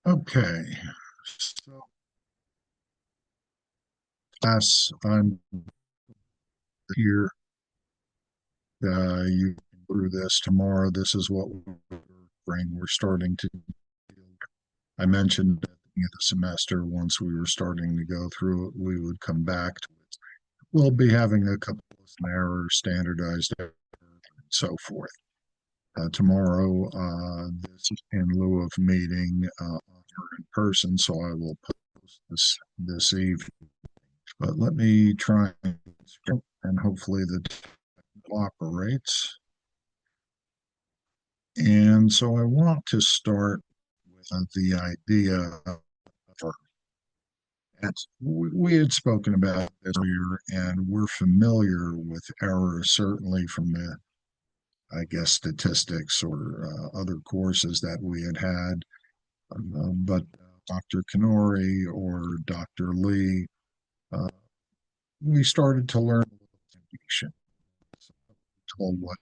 Okay, so class, I'm here. You through this tomorrow. This is what we're starting to. I mentioned at the beginning of the semester, once we were starting to go through it, we would come back to it. We'll be having a couple of errors, standardized errors, and so forth. Tomorrow, this is in lieu of meeting in person, so I will post this evening. But let me try and hopefully the operates. And so I want to start with the idea of we had spoken about this earlier, and we're familiar with error certainly from the, I guess, statistics or other courses that we had had. But Dr. Kanori or Dr. Lee, uh, we started to learn what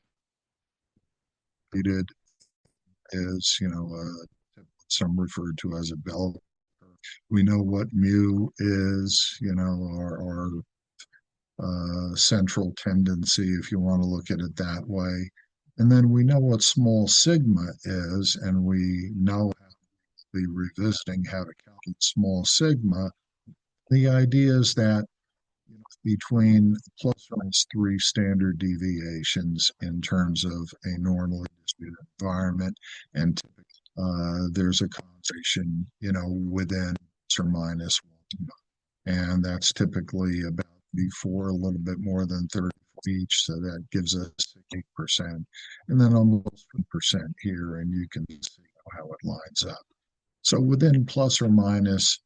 we did is, some referred to as a bell. We know what mu is, our central tendency, if you want to look at it that way. And then we know what small sigma is, and we know how to be revisiting how to calculate small sigma. The idea is that between plus or minus three standard deviations in terms of a normally distributed environment, and there's a concentration, within plus or minus one. And that's typically about before a little bit more than 30 each. So that gives us 8%. And then almost 1% here, and you can see how it lines up. So within plus or minus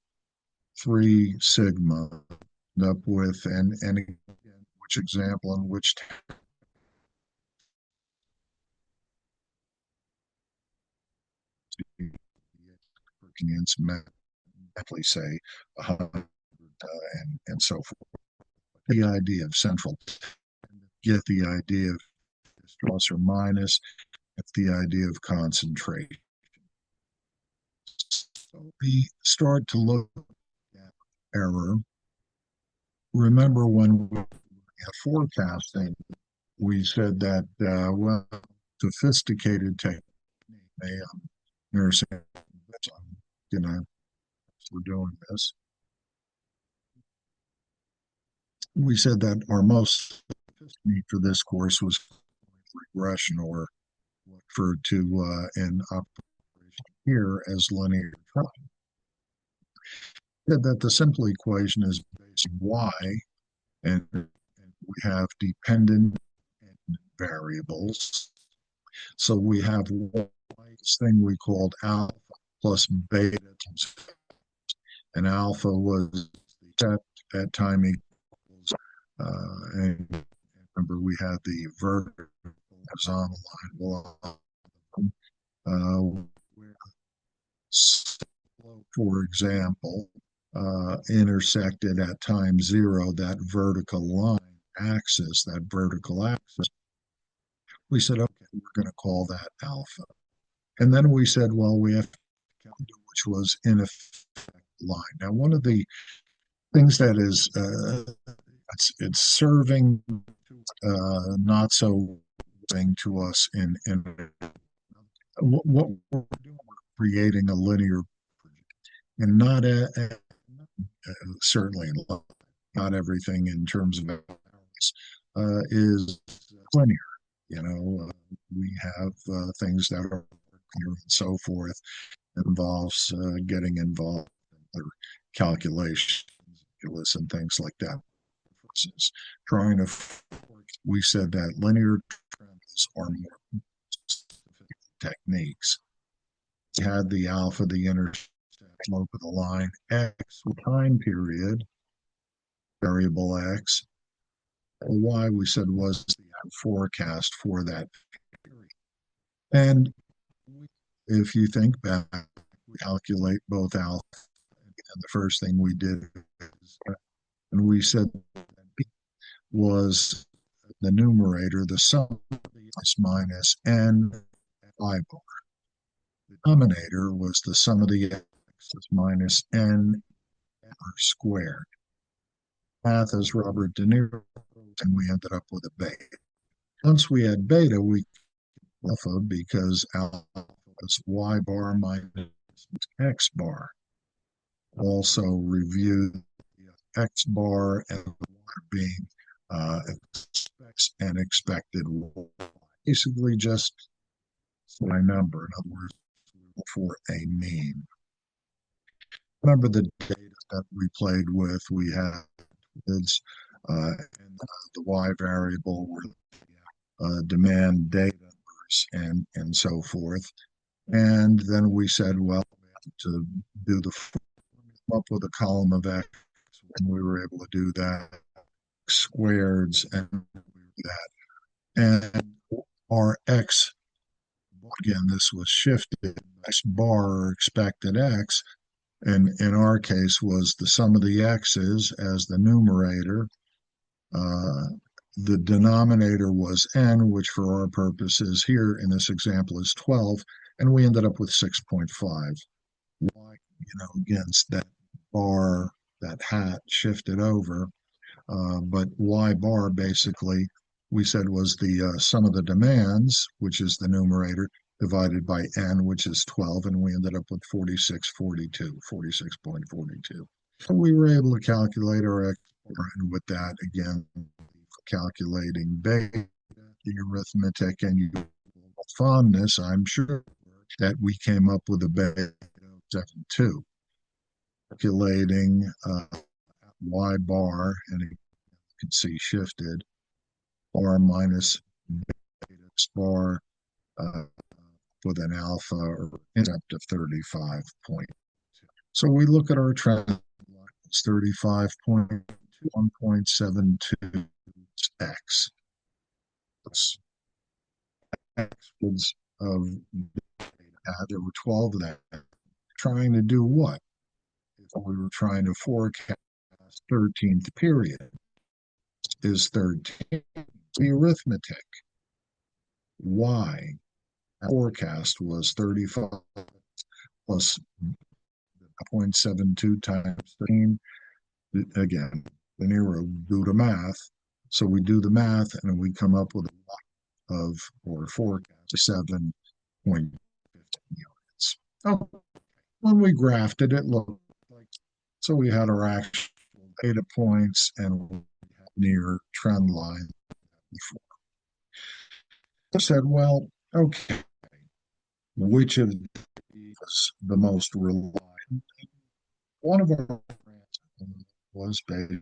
3 sigma, up with, and again, which example and which Europeans mentally say 100 and so forth. The idea of central, get the idea of plus or minus, get the idea of concentration. So we start to look at error. Remember when we had forecasting, we said that, well, sophisticated technique, nursing, you know, we're doing this. We said that our most need for this course was regression, or referred to in operation here as linear time. Said that the simple equation is based on y, and we have dependent variables. So we have this thing we called alpha plus beta, and alpha was set at time equals, and remember we had the vertical horizontal line below. For example, intersected at time zero, that vertical axis, we said, okay, we're going to call that alpha. And then we said, well, we have to count which was in effect line. Now, one of the things that is, it's serving not so thing to us in what we're doing, we're creating a linear, and not certainly not everything in terms of is linear. We have things that are clear and so forth. It involves getting involved in other calculations and things like that. Trying to, we said that linear trends are more techniques. We had the alpha, the intercept slope of the line, x time period, variable x. Y we said was the forecast for that period. And if you think back, we calculate both alpha, and the first thing we did is, and we said was the numerator, the sum of the s minus n I bar. The denominator was the sum of the is minus n squared. Math is Robert De Niro, and we ended up with a beta. Once we had beta, we alpha because alpha is y bar minus x bar. Also reviewed x bar and being expects and expected y. Basically just my number. In other words, for a mean. Remember the data that we played with? We had kids, and the y variable were demand data and so forth. And then we said, well, we have to do the up with a column of x, and we were able to do that squareds and that. And our x, again, this was shifted, x bar expected x, and in our case was the sum of the x's as the numerator. Uh, the denominator was n, which for our purposes here in this example is 12, and we ended up with 6.5. Against that bar, that hat shifted over, but y bar basically we said was the sum of the demands, which is the numerator, divided by n, which is 12, and we ended up with 46.42. So we were able to calculate our x bar, and with that, again, calculating beta, the arithmetic, and you fondness, I'm sure, that we came up with a beta of 7.2. Calculating y bar, and you can see shifted, bar minus beta bar with an alpha or intercept of 35.2. So we look at our trend, it's 35.2, 1.72 x. That's x of there were 12 of that. Trying to do what? We were trying to forecast 13th period. Is 13 the arithmetic? Y forecast was 35 plus 0.72 times 13. Again, De Niro do the math. So we do the math and we come up with a lot of, or forecast 7.15 units. Oh, when we graphed it, it looked like, so we had our actual data points and we had near trend line before. I said, well, okay, which of these is the most reliable? One of our was basically,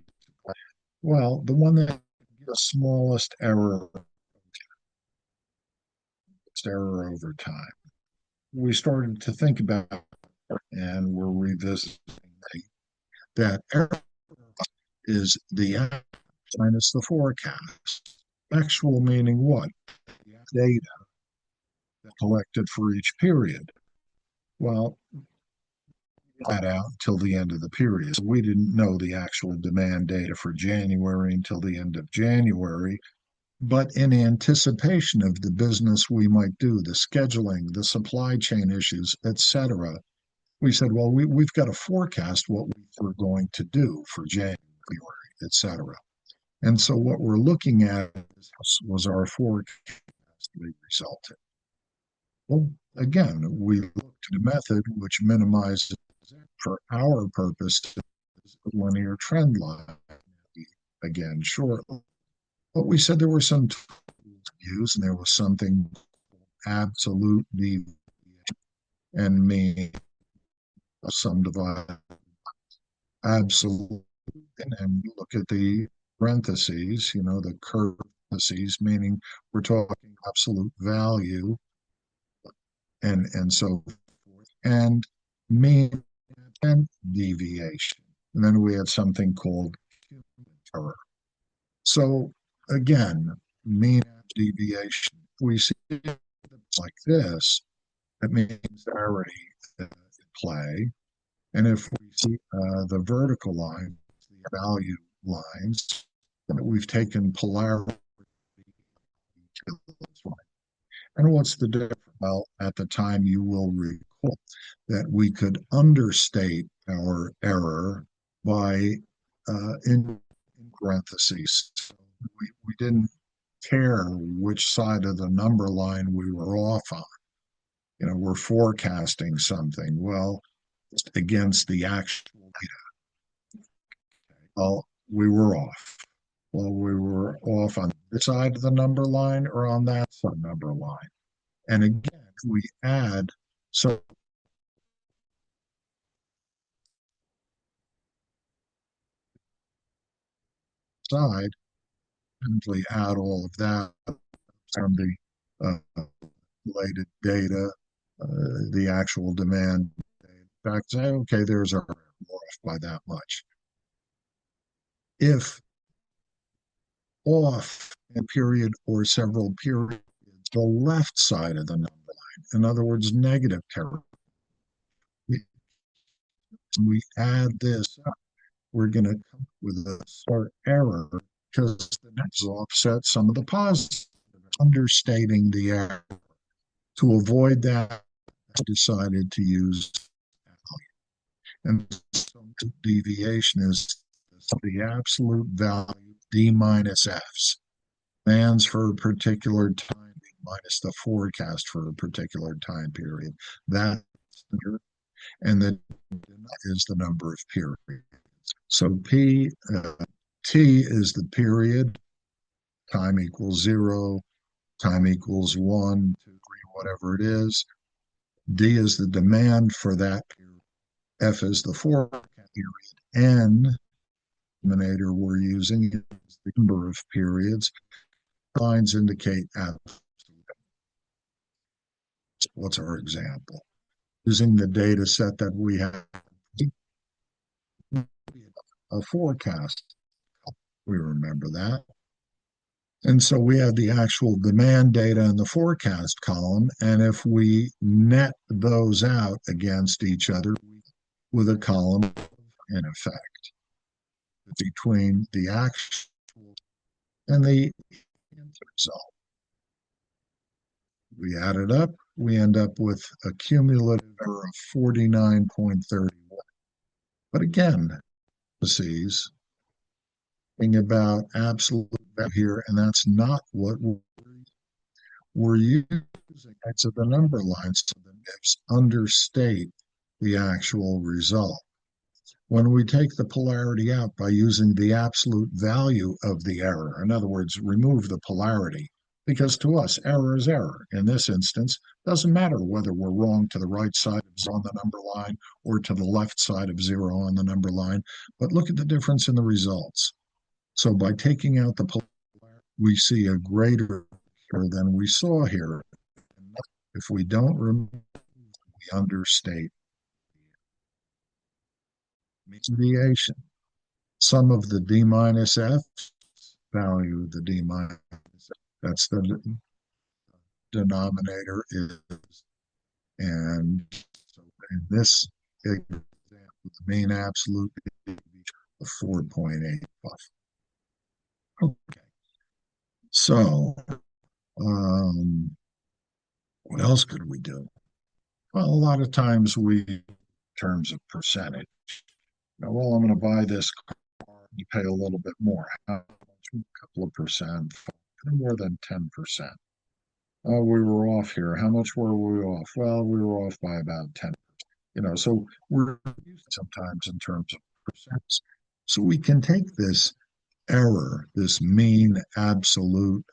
well, the one that the smallest error over time. We started to think about it, and we're revisiting that error is the minus the forecast. Actual meaning what? Data collected for each period. Well, that out until the end of the period. So we didn't know the actual demand data for January until the end of January. But in anticipation of the business we might do, the scheduling, the supply chain issues, etc., we said, well, we've got to forecast what we're going to do for January, etc. And so what we're looking at was our forecast resulted. Well, again, we looked at a method which minimizes, for our purpose, the linear trend line. Again, shortly. But we said there were some tools to use, and there was something absolute deviation and mean, some divide absolute, and look at the parentheses, the curve parentheses, meaning we're talking absolute value, and so forth, and mean and deviation. And then we had something called error. So again, mean deviation. We see it like this, that means already in play. And if we see the vertical line, the value lines, we've taken polarity. And what's the difference? Well, at the time you will recall that we could understate our error by in parentheses. So we didn't care which side of the number line we were off on. We're forecasting something. Well, against the actual data. Well, we were off. Well, we were off on this side of the number line or on that side number line. And again, we add, so side, simply add all of that from the related data, the actual demand. In fact, say, okay, there's our off by that much. If off a period or several periods, the left side of the number line, in other words, negative territory, we add this up, we're going to come up with a sort error because the next offset some of the positives, understating the error. To avoid that, I decided to use and deviation is the absolute value D minus F's. Demands for a particular time minus the forecast for a particular time period. That and the is the number of periods. So T is the period, time equals 0, time equals 1, 2, 3, whatever it is. D is the demand for that period. F is the forecast period. N, denominator we're using, is the number of periods. Lines indicate absolute. What's our example? Using the data set that we have, a forecast. We remember that. And so we have the actual demand data in the forecast column. And if we net those out against each other with a column, in effect, between the actual and the result. We add it up, we end up with a cumulative error of 49.31. But again, parentheses, thinking about absolute here, and that's not what we're using. It's the number lines so the nibs understate the actual result. When we take the polarity out by using the absolute value of the error, in other words, remove the polarity, because to us, error is error. In this instance, doesn't matter whether we're wrong to the right side of 0 on the number line or to the left side of 0 on the number line, but look at the difference in the results. So by taking out the polarity, we see a greater error than we saw here. If we don't remove, we understate deviation. Sum of the D minus F value, the D minus F, that's the denominator is, and so in this example, the mean absolute of 4.85. Okay. So, what else could we do? Well, a lot of times in terms of percentage. Well, I'm going to buy this car, you pay a little bit more. How much? A couple of percent, more than 10%. Oh, we were off here. How much were we off? Well, we were off by about 10%. So we're used sometimes in terms of percents. So we can take this error, this mean absolute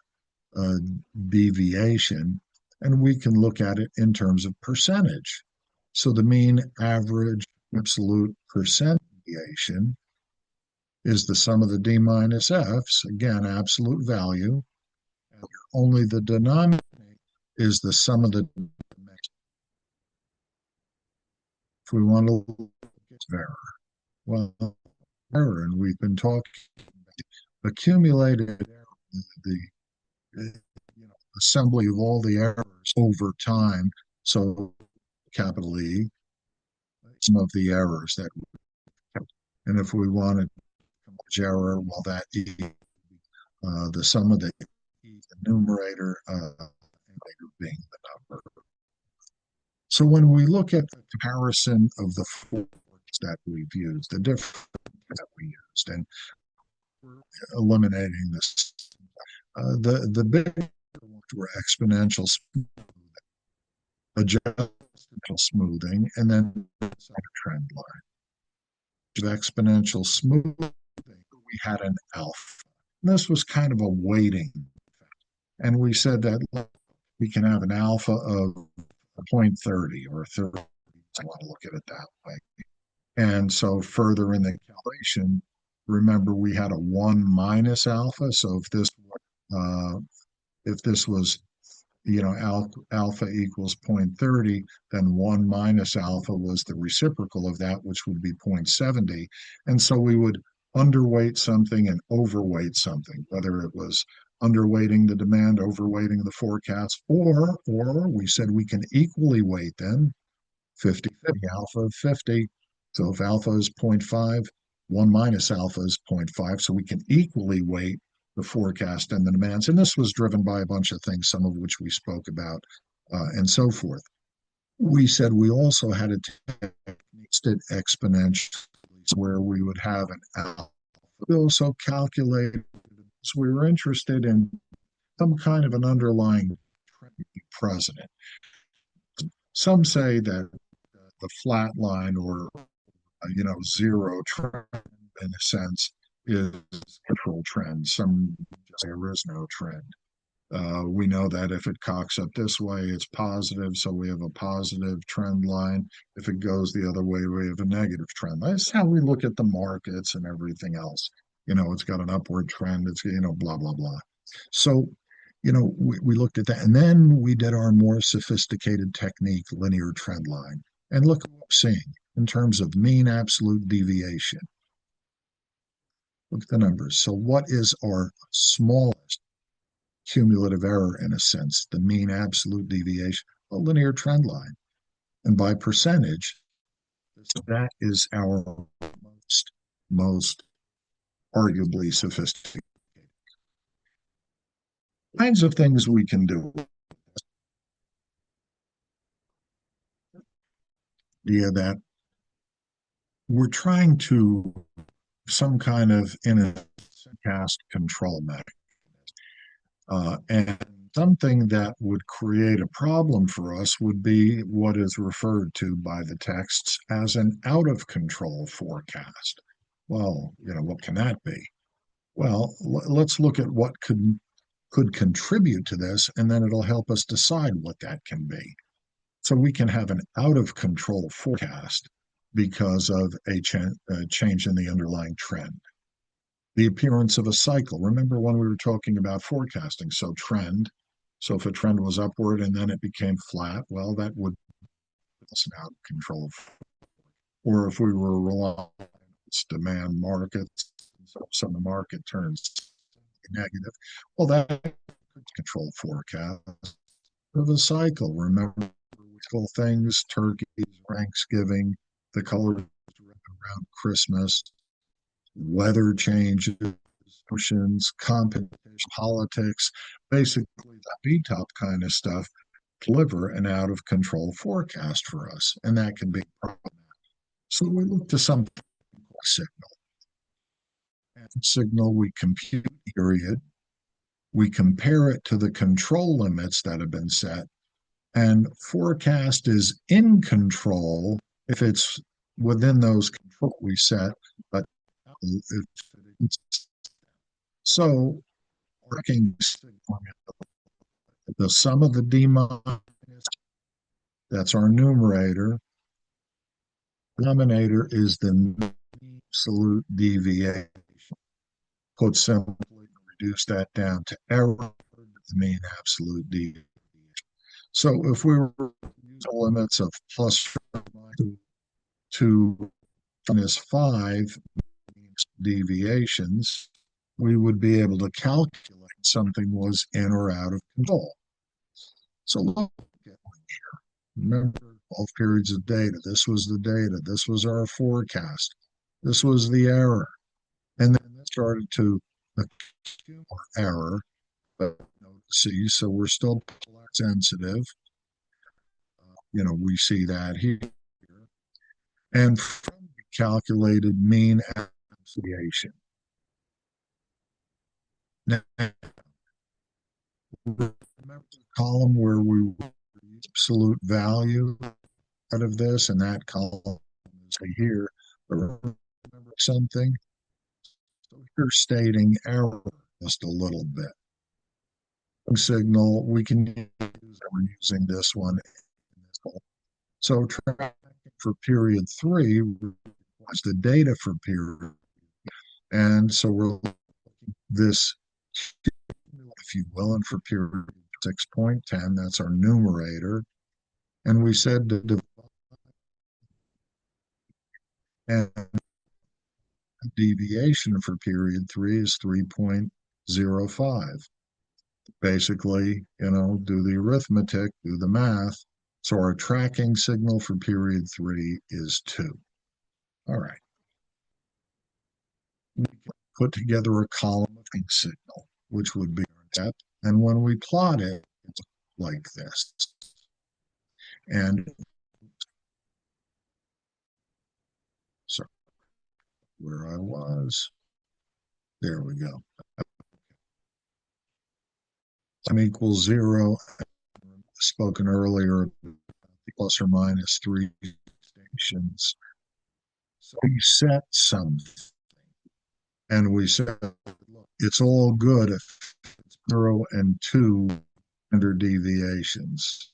deviation, and we can look at it in terms of percentage. So the mean average absolute percent deviation is the sum of the D minus F's, again, absolute value. And only the denominator is the sum of the dimensions. If we want to look at error, well, error, and we've been talking about accumulated error, the assembly of all the errors over time. So capital E, some of the errors that, and if we wanted error, well, that E, the sum of the E, the numerator, being the number. So when we look at the comparison of the forks that we've used, the different that we used, and we're eliminating this, the big ones were exponential adjustable smoothing, and then the trend line. Exponential smoothing, we had an alpha. And this was kind of a weighting, and we said that we can have an alpha of 0.30 or 30. I want to look at it that way. And so further in the calculation, remember we had a 1 minus alpha. So uh, if this was alpha equals 0.30, then 1 minus alpha was the reciprocal of that, which would be 0.70. And so we would underweight something and overweight something, whether it was underweighting the demand, overweighting the forecast, or we said we can equally weight them 50/50, alpha of 50. So if alpha is 0.5, 1 minus alpha is 0.5. So we can equally weight the forecast and the demands. And this was driven by a bunch of things, some of which we spoke about, and so forth. We said we also had a tested exponentially where we would have an alpha. We also calculated, so we were interested in some kind of an underlying trend present. Some say that the flat line or zero trend in a sense is control trend. Some just say there is no trend. We know that if it cocks up this way, it's positive, so we have a positive trend line. If it goes the other way, we have a negative trend. That's how we look at the markets and everything else. It's got an upward trend. It's blah blah blah. So we looked at that, and then we did our more sophisticated technique, linear trend line, and look at what we're seeing in terms of mean absolute deviation. Look at the numbers. So what is our smallest cumulative error in a sense, the mean absolute deviation? A linear trend line. And by percentage, that is our most arguably sophisticated kinds of things we can do. Yeah, that we're trying to some kind of in a cast control mechanism. And something that would create a problem for us would be what is referred to by the texts as an out of control forecast. Well, what can that be? Well, let's look at what could contribute to this, and then it'll help us decide what that can be. So we can have an out of control forecast because of a change in the underlying trend. The appearance of a cycle. Remember when we were talking about forecasting? So trend. So if a trend was upward and then it became flat, well, that would put us out of control. Or if we were relying on demand markets, so the market turns negative, well, that could control forecast of a cycle. Remember things, turkeys, Thanksgiving, the colors around Christmas, weather changes, oceans, competition, politics, basically the B-top kind of stuff, deliver an out of control forecast for us. And that can be problematic. So we look to some signal. And signal we compute period. We compare it to the control limits that have been set. And forecast is in control if it's within those control we set, but so working the sum of the d minus, that's our numerator. Denominator is the absolute deviation. Put simply, reduce that down to error, the mean absolute deviation. So if we were using limits of plus to minus 5 deviations, we would be able to calculate something was in or out of control. So look at here. Remember 12 periods of data. This was the data. This was our forecast. This was the error. And then it started to accumulate error. But see, so we're still sensitive. We see that here. And from the calculated mean association. Now, remember the column where we absolute value out of this, and that column is here. But remember something? So you're stating error just a little bit. Signal, we can use, we're using this one. So tracking for period 3 was the data for period. And so we're this, if you will, and for period 6.10, that's our numerator. And we said to divide, and deviation for period 3 is 3.05. Basically, do the arithmetic, do the math. So our tracking signal for period 3 is 2. All right. We can put together a column of signal, which would be our depth. And when we plot it, it's like this. And so where I was, there we go. Time equals 0. Spoken earlier, plus or minus 3 stations. So we set something. And we said, it's all good if it's 0 and 2 standard deviations.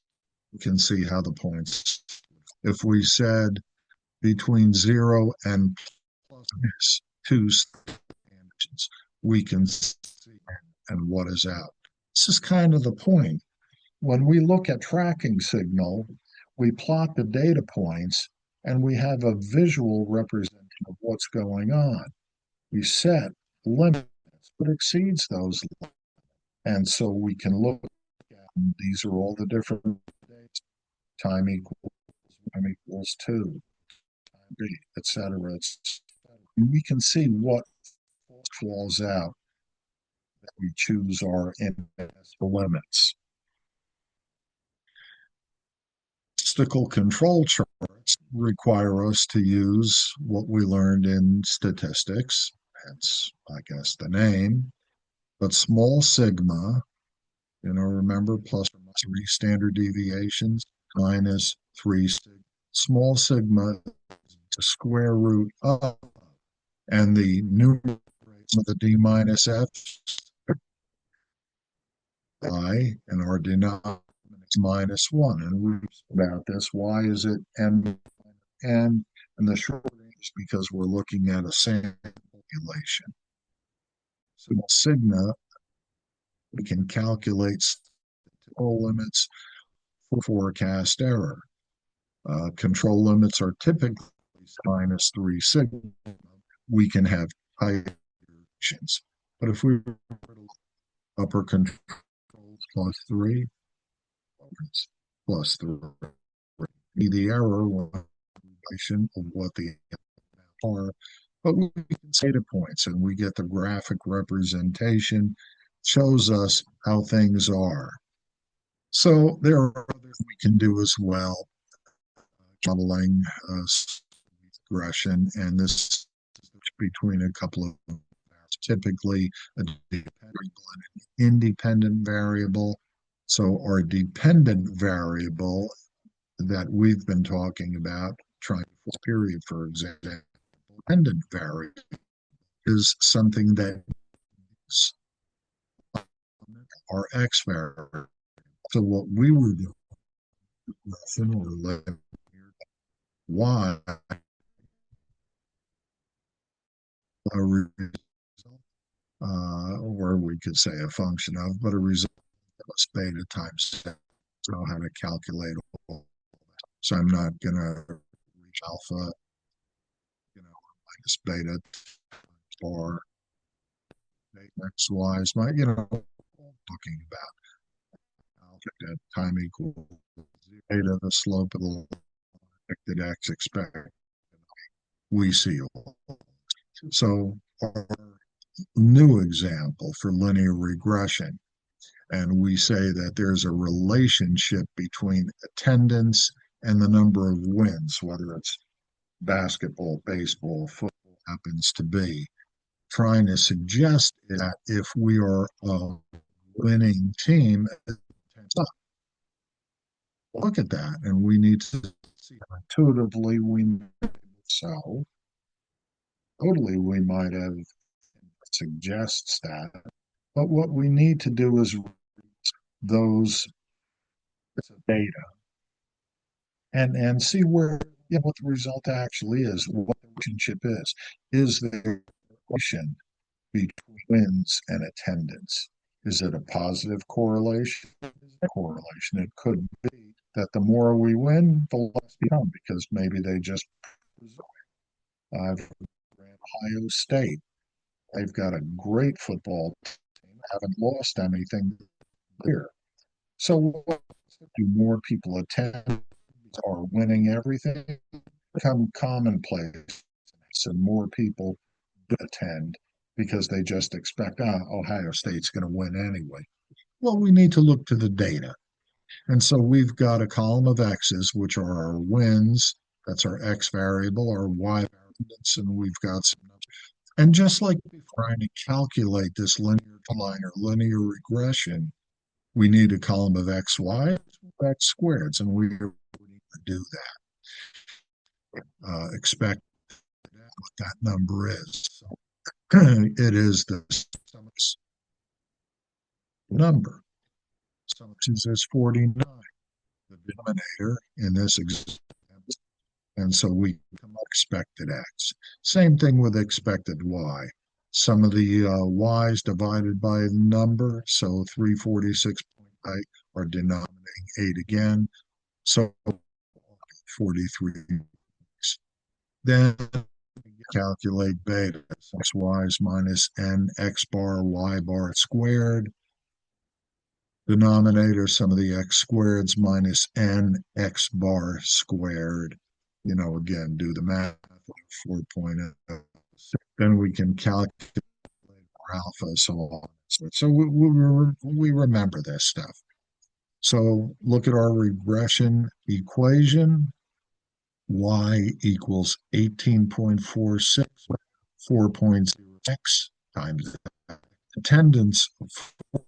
You can see how the points. If we said between 0 and plus 2 stations, we can see and what is out. This is kind of the point. When we look at tracking signal, we plot the data points and we have a visual representation of what's going on. We set limits, but exceeds those limits. And so we can look at these are all the different dates. Time equals 2, time B, etc. We can see what falls out that we choose our limits. Statistical control charts require us to use what we learned in statistics, hence, I guess, the name, but small sigma, remember, plus or minus 3 standard deviations, minus 3 sigma. Small sigma is the square root of, and the numerator of the d minus f, I, and our denominator is minus 1. And we about this, why is it n? And the short answer is because we're looking at a sample population. So sigma, we can calculate control limits for forecast error. Control limits are typically minus 3 sigma. We can have higher variations. But if we were to upper controls plus 3, plus 3, the error of what the are, but we can say data points and we get the graphic representation, shows us how things are. So there are others we can do as well, modeling regression, and this is between a couple of typically a dependent and an independent variable. So our dependent variable that we've been talking about, trying to period, for example, dependent variable is something that is our x variable. So what we were doing, y a result, or we could say a function of, but a result of beta times know how to calculate all that. So I'm not going to reach alpha, minus beta or x, y is my, talking about alpha at time equal beta, the slope of the expected x expected. We see all. So our new example for linear regression, and we say that there's a relationship between attendance and the number of wins, whether it's basketball, baseball, football happens to be. Trying to suggest that if we are a winning team, look at that, and we need to see intuitively we so totally we might have suggests that, but what we need to do is those data and see where what the result actually is, what the relationship is. Is there a relation between wins and attendance? Is it a positive correlation? Is it a correlation? It could be that the more we win, the less we come because maybe they just. I've Ohio State. They've got a great football team. Haven't lost anything here. So do more people attend? Are winning everything become commonplace, and more people attend because they just expect, Ohio State's going to win anyway. Well, we need to look to the data. And so we've got a column of X's, which are our wins. That's our X variable, our Y variance, and we've got some numbers. And just like trying to calculate this linear line or linear regression, we need a column of XY, X squareds, and we need to do that. Expect what that number is. So it is the number. So is 49, the denominator in this example. And so we come up expected X. Same thing with expected Y. Some of the Y's divided by the number, so 346.8 are denominating 8 again. So 43. Then calculate beta, x y's minus n x bar y bar squared. Denominator, some of the x squareds minus n x bar squared. Again, do the math, 4.0. Then we can calculate our alpha, so on. So we remember this stuff. So look at our regression equation. Y equals 18.46, 4.0x times that. Attendance and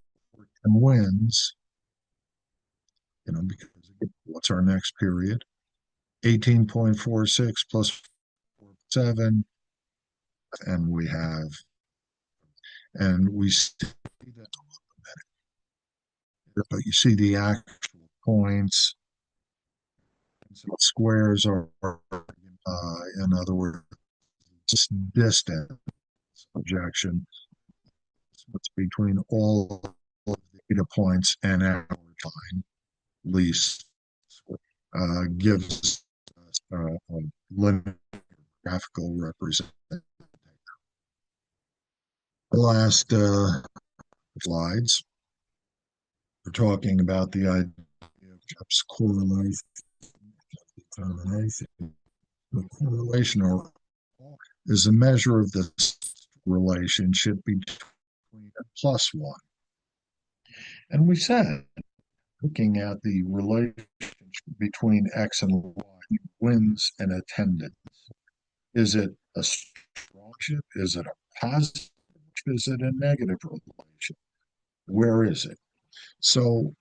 wins, because what's our next period? 18.46 plus 7, and we see that, but you see the actual points. So squares are, in other words, distance projection. It's between all of the data points and our time, least gives us a linear graphical representation. The last slides, we're talking about the idea of correlation. The correlation is a measure of the relationship between plus 1. And we said, looking at the relationship between X and Y, wins and attendance. Is it a strong relationship? Is it a positive? Is it a negative relation? Where is it? So,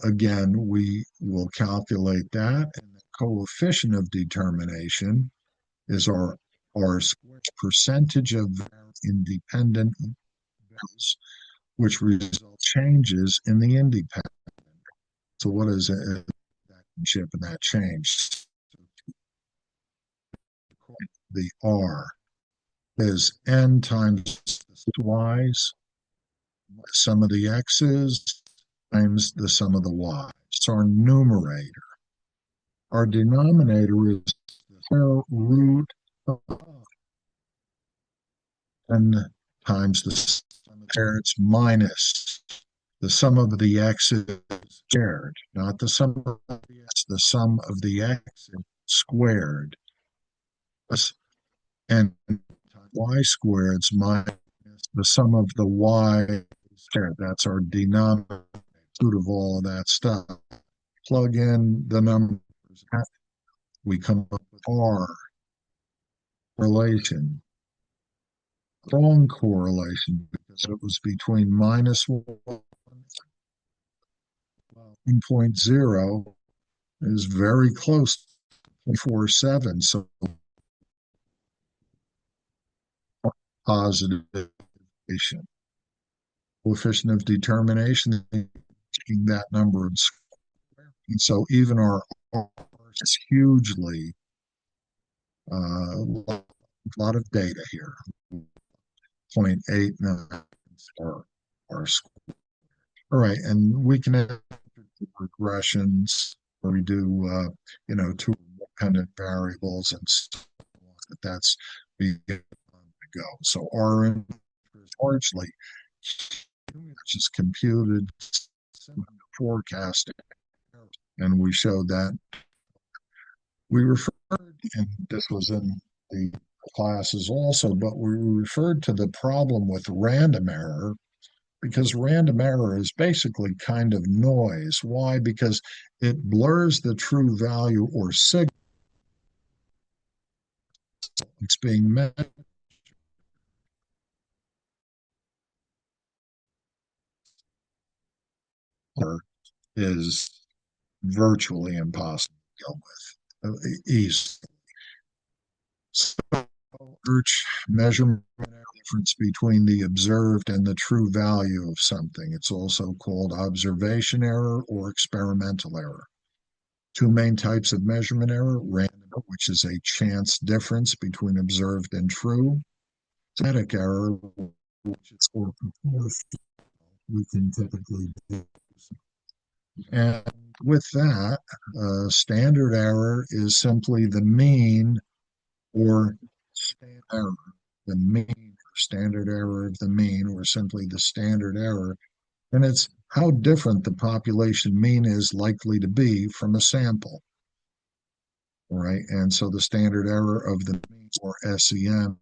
again, we will calculate that. And the coefficient of determination is our percentage of independent variables, which results changes in the independent. So what is that relationship and that change? The R is n times the y's, sum of the x's times the sum of the y's. So our numerator. Our denominator is the square root of n times the sum of the parents minus the sum of the x's squared, not the sum of the x, the sum of the x squared. And y squared minus the sum of the y squared. That's our denominator of all of that stuff. Plug in the numbers We come up with R correlation, strong correlation because it was between minus 1.0 is very close to 0.47. So positive coefficient of determination, taking that number and squaring. And so even our R is hugely, a lot of data here, 0.89 R squared. All right, and we can have regressions where we do, two dependent variables and so on. That's the go. So R is largely just computed forecasting, and we showed that. We referred, and this was in the classes also, but we referred to the problem with random error because random error is basically kind of noise. Why? Because it blurs the true value or signal it's being measured is virtually impossible to deal with easily. So, measurement difference between the observed and the true value of something. It's also called observation error or experimental error. Two main types of measurement error: random, which is a chance difference between observed and true; static error, which is we can typically do. And with that, standard error is simply the mean or standard error, the mean or standard error of the mean, or simply the standard error. And it's how different the population mean is likely to be from a sample. All right. And so the standard error of the mean, or SEM,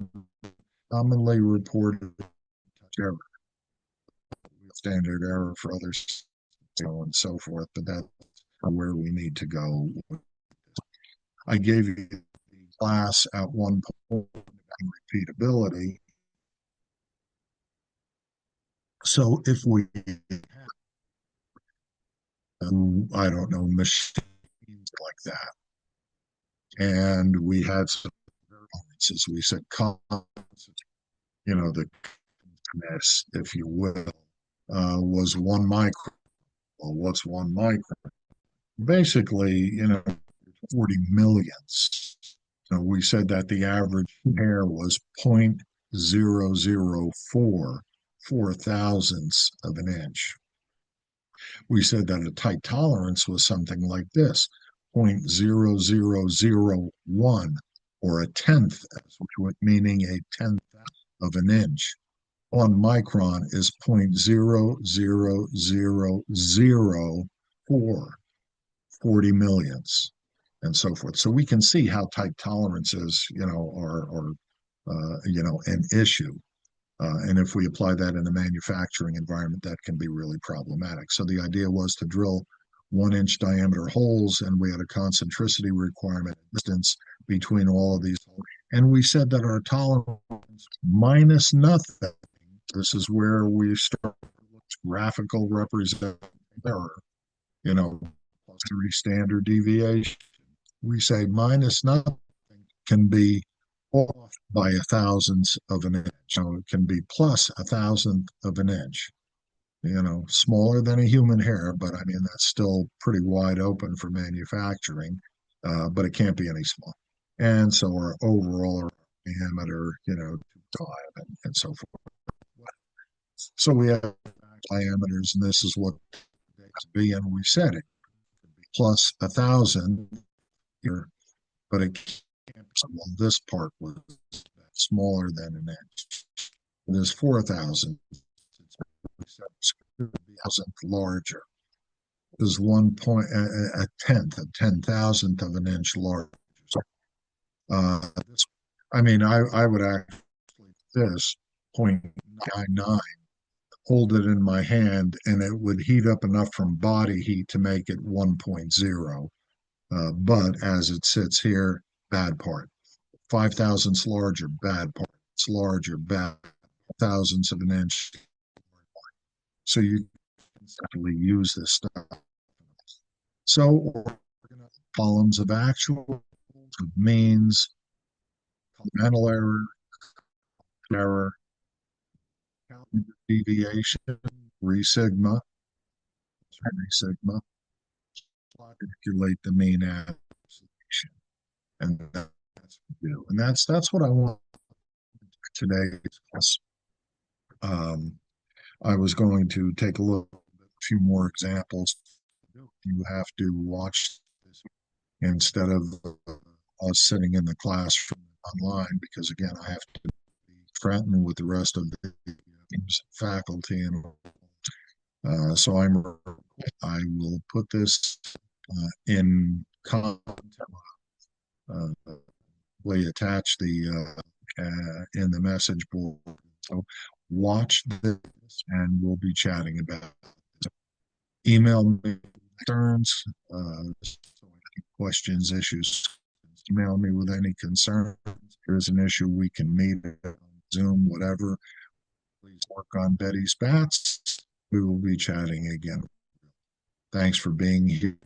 commonly reported error, standard error for others, so on and so forth. But that's where we need to go. I gave you the class at one point repeatability. So if we have, I don't know, machines like that, and we had some variances, we said, the mess, if you will, was 1 micron. Well, what's 1 micron? Basically, 40 millions. So we said that the average hair was 0.004 thousandths of an inch. We said that a tight tolerance was something like this: 0.0001, or a tenth, meaning a tenth of an inch. 1 micron is 0.00004, 40 millions, and so forth. So we can see how tight tolerances, are an issue. And if we apply that in a manufacturing environment, that can be really problematic. So the idea was to drill 1-inch diameter holes, and we had a concentricity requirement distance between all of these. And we said that our tolerance minus nothing. This is where we start graphical representation error, plus 3 standard deviation. We say minus nothing can be off by a thousandth of an inch. So it can be plus a thousandth of an inch. Smaller than a human hair, but I mean, that's still pretty wide open for manufacturing, but it can't be any smaller. And so our overall diameter, 5, and so forth. So we have diameters, and this is what they could be, and we said it could be plus 1,000 here, but it can't be. Well, this part was smaller than an inch. It is 4,000. It's a thousandth larger. It is a tenth, a 10,000th of an inch larger. So, I would actually this 0.99, hold it in my hand, and it would heat up enough from body heat to make it 1.0. But as it sits here, bad part. 5 thousandths larger, bad part. It's larger, bad. Thousandths of an inch. So you can actually use this stuff. So columns of actual, of means, fundamental error, error, deviation, 3 sigma, 3 sigma, calculate the mean absolution. And that's what we do. And that's what I want today. Um, I was going to take a look at a few more examples. You have to watch this instead of us sitting in the classroom online, because again, I have to be friendly with the rest of the faculty, and so I will put this in content. We attach the in the message board. So watch this, and we'll be chatting about it. Email me concerns, questions, issues. Email me with any concerns. If there's an issue, we can meet on Zoom, whatever. Please work on Betty's bats. We will be chatting again. Thanks for being here.